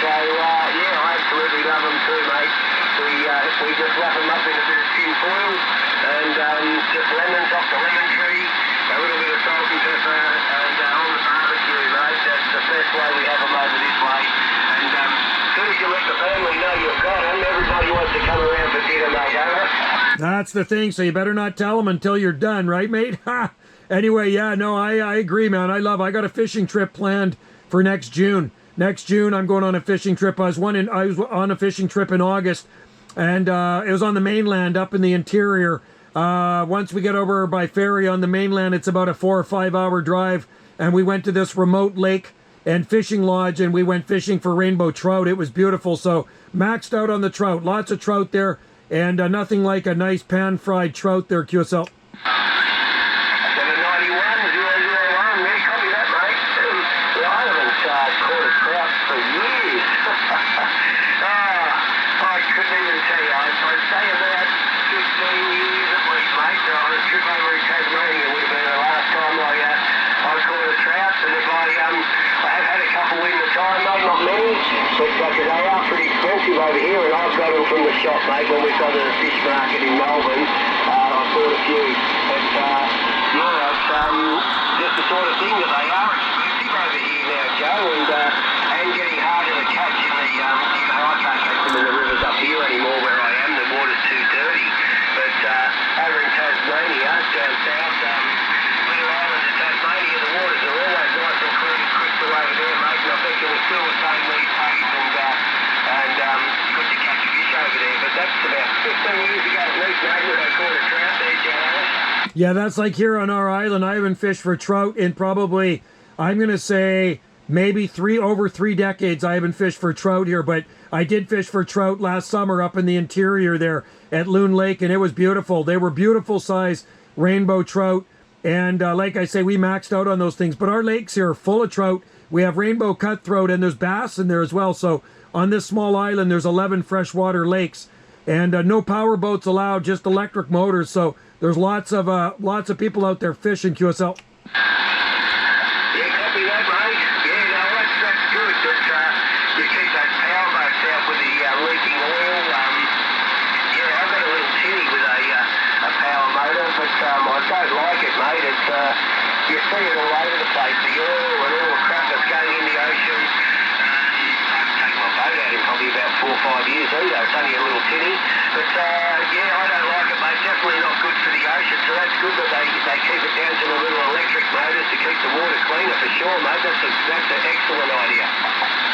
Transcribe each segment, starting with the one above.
yeah, I absolutely love them too, mate. We just wrap them up in a bit of tin foil and just lemons off the lemon tree, a little bit of salt and pepper, and on the barbecue, mate. That's the best way we have them over this way. And as soon as you let the family know you've got them, everybody wants to come around for dinner, mate, don't they? That's the thing, so you better not tell them until you're done, right, mate? Ha! Anyway, yeah, no, I agree, man. I got a fishing trip planned for next June. Next June, I'm going on a fishing trip. I was on a fishing trip in August, and it was on the mainland up in the interior. Once we get over by ferry on the mainland, it's about a 4 or 5 hour drive, and we went to this remote lake and fishing lodge, and we went fishing for rainbow trout. It was beautiful, so maxed out on the trout. Lots of trout there, and nothing like a nice pan-fried trout there, QSL. But they are pretty expensive over here, and I've got them from the shop, mate, when we've gone to the fish market in Melbourne. I've bought a few. But, yeah, it's just the sort of thing that they are expensive over here now, Joe, and getting harder to catch in the, I can't catch them in the rivers up here anymore where I am. The water's too dirty. But over in Tasmania, down south, little island of Tasmania, the waters are always nice and clean and crystal over there, mate, and I bet you we're still the same these days, and good to catch fish over there. But that's about 15 years ago at least, mate, when I caught a trout there, Joe. Yeah, that's like here on our island. I haven't fished for trout in probably, I'm going to say, maybe over 3 decades. I haven't fished for trout here, but I did fish for trout last summer up in the interior there at Loon Lake, and it was beautiful. They were beautiful size rainbow trout, and like I say, we maxed out on those things. But our lakes here are full of trout. We have rainbow cutthroat, and there's bass in there as well. So on this small island, there's 11 freshwater lakes, and no power boats allowed, just electric motors. So there's lots of people out there fishing, QSL. Yeah, copy that, mate. Yeah, no, that's good. That you keep those power boats out with the leaking oil. Yeah, I've got a little tinny with a power motor, but I don't like it, mate. It's you see it all over the place, the oil and all the crap that's going in the ocean. I haven't taken my boat out in probably about 4 or 5 years either. It's only a little tinny. But yeah, I don't like it, mate. Definitely not good for the ocean. So that's good that they keep it down to the little electric motors to keep the water cleaner for sure, mate. That's an excellent idea.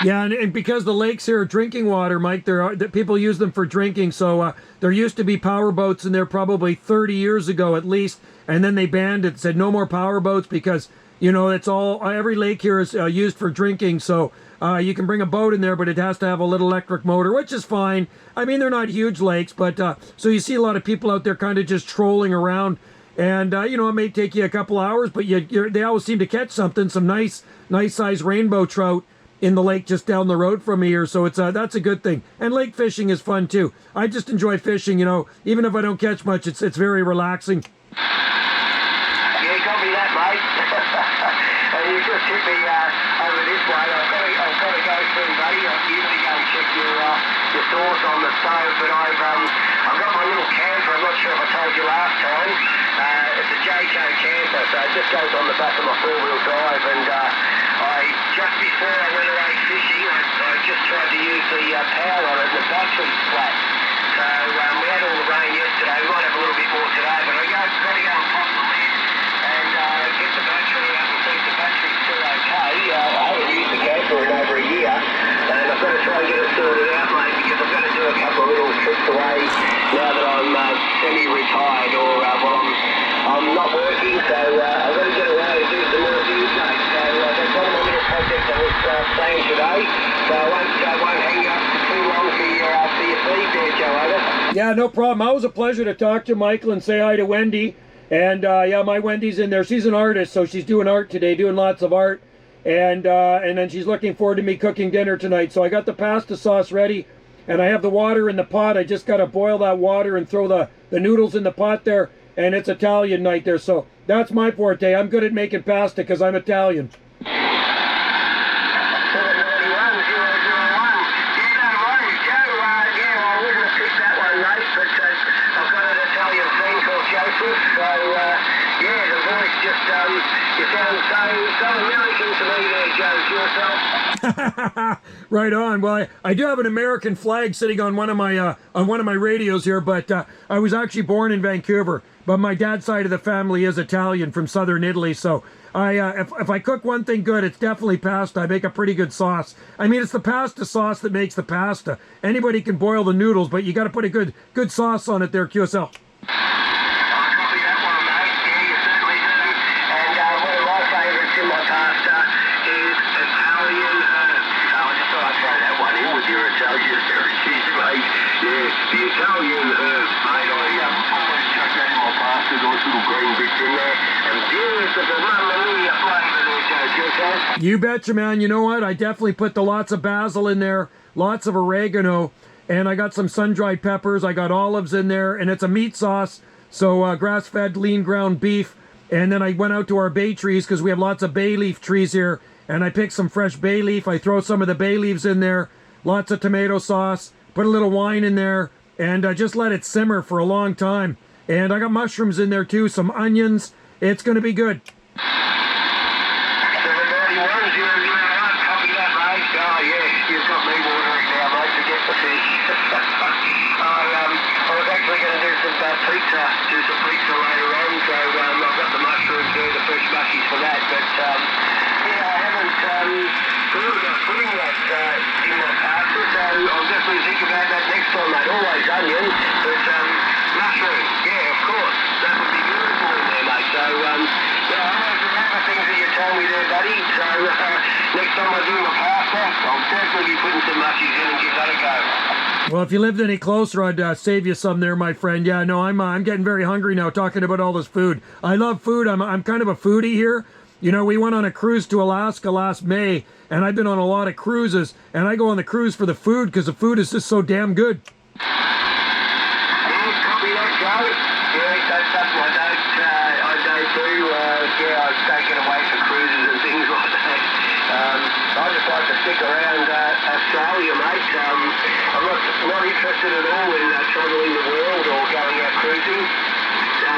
Yeah, and because the lakes here are drinking water, Mike, people use them for drinking. So there used to be power boats in there probably 30 years ago at least, and then they banned it, said no more power boats because, you know, it's all, every lake here is used for drinking. So you can bring a boat in there, but it has to have a little electric motor, which is fine. I mean, they're not huge lakes, but so you see a lot of people out there kind of just trolling around. And, you know, it may take you a couple hours, but they always seem to catch something, some nice size rainbow trout in the lake just down the road from here. So that's a good thing. And lake fishing is fun too. I just enjoy fishing, you know, even if I don't catch much, it's very relaxing. Yeah, you got me that, mate. And you just hit me over this way. I've got to go soon, buddy. I usually go and check your sauce on the stove, but I've got my little camper. I'm not sure if I told you last time. It's a JK camper, so it just goes on the back of my 4-wheel drive, and just before I went away fishing, I just tried to use the power on it, and the battery's flat. So we had all the rain yesterday. We might have a little bit more today, but I've got to go and pop the lid and get the battery out and see if the battery's still okay. I haven't used the camper in over a year, and I've got to try and get it sorted out, mate, because I've got to do a couple of little trips away now that I'm semi-retired, or I'm not working, so I've got to get away and do some more things, mate. So that's one of my little projects I was playing today, so I won't hang you up for too long for your feed there, Joe, over. Yeah, no problem. Always a pleasure to talk to Michael and say hi to Wendy. And yeah, my Wendy's in there. She's an artist, so she's doing art today, doing lots of art. And then she's looking forward to me cooking dinner tonight. So I got the pasta sauce ready, and I have the water in the pot. I just got to boil that water and throw the noodles in the pot there, and it's Italian night there. So that's my forte. I'm good at making pasta because I'm Italian. 43VOG001. yourself. Right on. Well, I do have an American flag sitting on one of my radios here, but I was actually born in Vancouver. But my dad's side of the family is Italian from southern Italy, so if I cook one thing good, it's definitely pasta. I make a pretty good sauce. I mean, it's the pasta sauce that makes the pasta. Anybody can boil the noodles, but you got to put a good sauce on it there, QSL. The Italian herbs, mate, I always chuck that in my pasta, those little green bits in there, and beautiful mamma mia flavour there, Joe. You betcha, man. You know what? I definitely put the lots of basil in there, lots of oregano, and I got some sun-dried peppers. I got olives in there, and it's a meat sauce, so grass-fed, lean ground beef. And then I went out to our bay trees because we have lots of bay leaf trees here, and I picked some fresh bay leaf. I throw some of the bay leaves in there, lots of tomato sauce, put a little wine in there, and just let it simmer for a long time. And I got mushrooms in there too, some onions. It's going to be good. Pizza later on, so I've got the mushrooms there, the fresh mushies for that, but yeah, I haven't thought about putting that in my pasta, so I'll definitely think about that next time, mate. Always onion, but mushrooms, yeah, of course, that would be beautiful in there, mate. So yeah, I always remember things that you told me there, buddy, so next time I do my pasta, I'll definitely be putting some mushies in and give that a go. Well, if you lived any closer, I'd save you some there, my friend. Yeah, no, I'm getting very hungry now talking about all this food. I love food. I'm kind of a foodie here. You know, we went on a cruise to Alaska last May, and I've been on a lot of cruises, and I go on the cruise for the food because the food is just so damn good. Yeah, copy that, Joe. Yeah, that's what I don't do. Yeah, I don't get away for cruises and things like that. I just like to stick around Australia, mate. I'm not interested at all in travelling the world or going out cruising.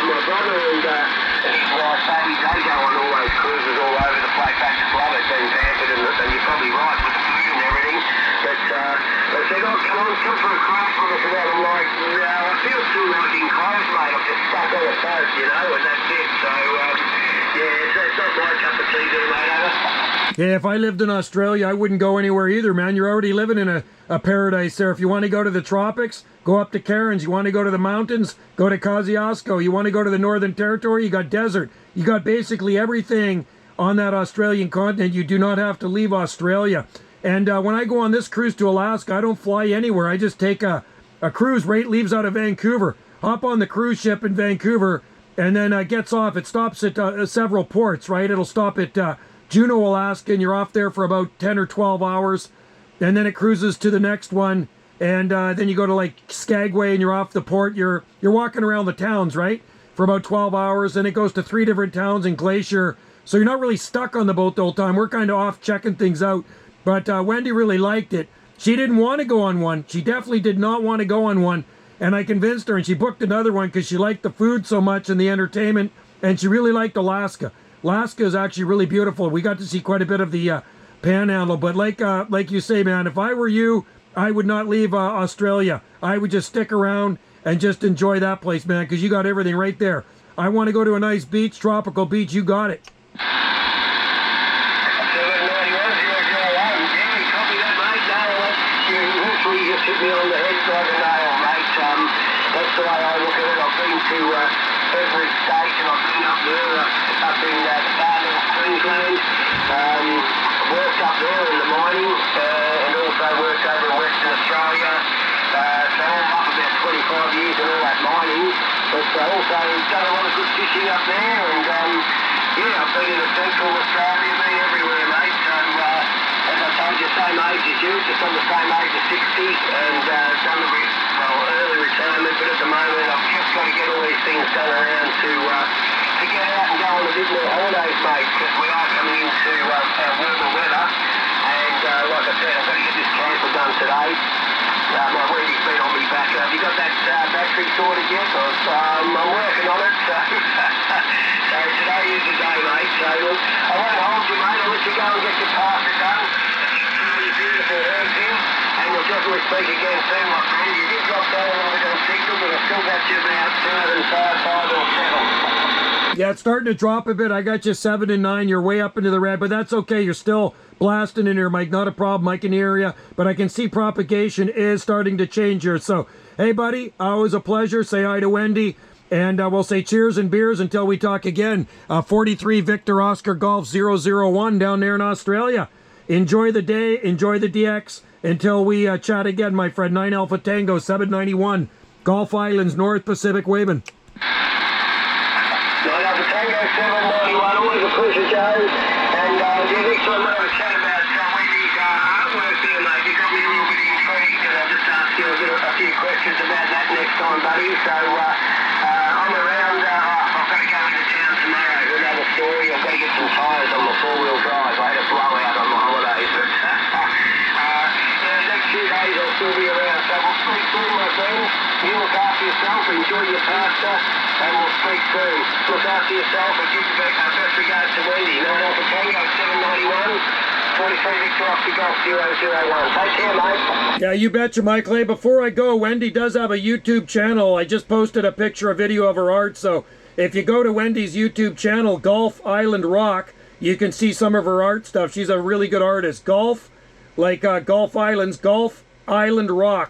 My brother and his wife, Baby, they go on all those cruises all over the place. They just love it, being pampered, and you're probably right with the food and everything. But they said, oh, come for a cruise with us, and that. I'm like, no, I feel too like enclosed, mate. I'm just stuck on a boat, you know, and that's it. So, yeah, it's not my cup of tea there, mate, ever. Yeah, if I lived in Australia, I wouldn't go anywhere either, man. You're already living in a paradise there. If you want to go to the tropics, go up to Cairns. You want to go to the mountains, go to Kosciuszko. You want to go to the Northern Territory, you got desert. You got basically everything on that Australian continent. You do not have to leave Australia. And when I go on this cruise to Alaska, I don't fly anywhere. I just take a cruise right, leaves out of Vancouver, hop on the cruise ship in Vancouver, and then gets off. It stops at several ports, right? It'll stop at Juneau, Alaska, and you're off there for about 10 or 12 hours. And then it cruises to the next one. And then you go to like Skagway and you're off the port. You're walking around the towns, right? For about 12 hours. Then it goes to 3 different towns in Glacier. So you're not really stuck on the boat the whole time. We're kind of off checking things out. But Wendy really liked it. She didn't want to go on one. She definitely did not want to go on one. And I convinced her, and she booked another one because she liked the food so much and the entertainment. And she really liked Alaska. Alaska is actually really beautiful. We got to see quite a bit of the panhandle. But like you say, man, if I were you, I would not leave Australia. I would just stick around and just enjoy that place, man, because you got everything right there. I want to go to a nice beach, tropical beach. You got it. Just hit me on the head by the nail, mate. That's the way I look at it. I've been to every station. I've been up there, up in far north Queensland. Worked up there in the mining, and also worked over in Western Australia. So I'm up about 25 years in all that mining. But also done a lot of good fishing up there, and yeah, I've been in Central Australia, been everywhere, mate. So as I told you, same age as you, just on the same age as 60, and done the early retirement, but at the moment I've just got to get all these things done around to get out and go on a bit more holidays, mate, because we are coming into our warmer weather, and like I said, I've got to get this camper done today. My Wendy's been on me back. Have you got that battery sorted yet? I'm working on it, so So today is the day, mate. So look, I won't hold you, mate. I'll let you go and get your pasture done. Throw your beautiful herbs in, and we'll definitely speak again soon, my friend. You did drop down a little bit on signal, but I've still got you about 5, 5 or 7. Yeah, it's starting to drop a bit. I got you 7 and 9. You're way up into the red, but that's okay. You're still blasting in here, Mike. Not a problem. I can hear you, but I can see propagation is starting to change here. So, hey, buddy, always a pleasure. Say hi to Wendy, and we'll say cheers and beers until we talk again. 43 Victor Oscar Golf 001 down there in Australia. Enjoy the day. Enjoy the DX until we chat again, my friend. 9 Alpha Tango 791, Gulf Islands, North Pacific, waving. 9 Alpha Tango 791, always a pleasure, Joe. And yeah, next time we'll have a chat about Wendy's artwork there, mate. You got me a little bit intrigued, because I'll just ask you a few questions about that next time, buddy. So I'm around. I've got to go into town tomorrow to another story. I've got to get some tyres on my 4-wheel drive. I had a blowout on my holidays. But next few days I'll still be around. So we'll speak soon, my friend. You look after yourself, enjoy your pasta, and we'll speak soon. Look after yourself and give best regards to Wendy. 9 Alpha Tango 791, 43 Victor Oscar Golf 001. Take care, mate. Yeah, you betcha, Mike. Hey, before I go, Wendy does have a YouTube channel. I just posted a picture, a video of her art. So if you go to Wendy's YouTube channel, Gulf Island Rock, you can see some of her art stuff. She's a really good artist. Gulf, like Gulf Islands, Gulf Island Rock.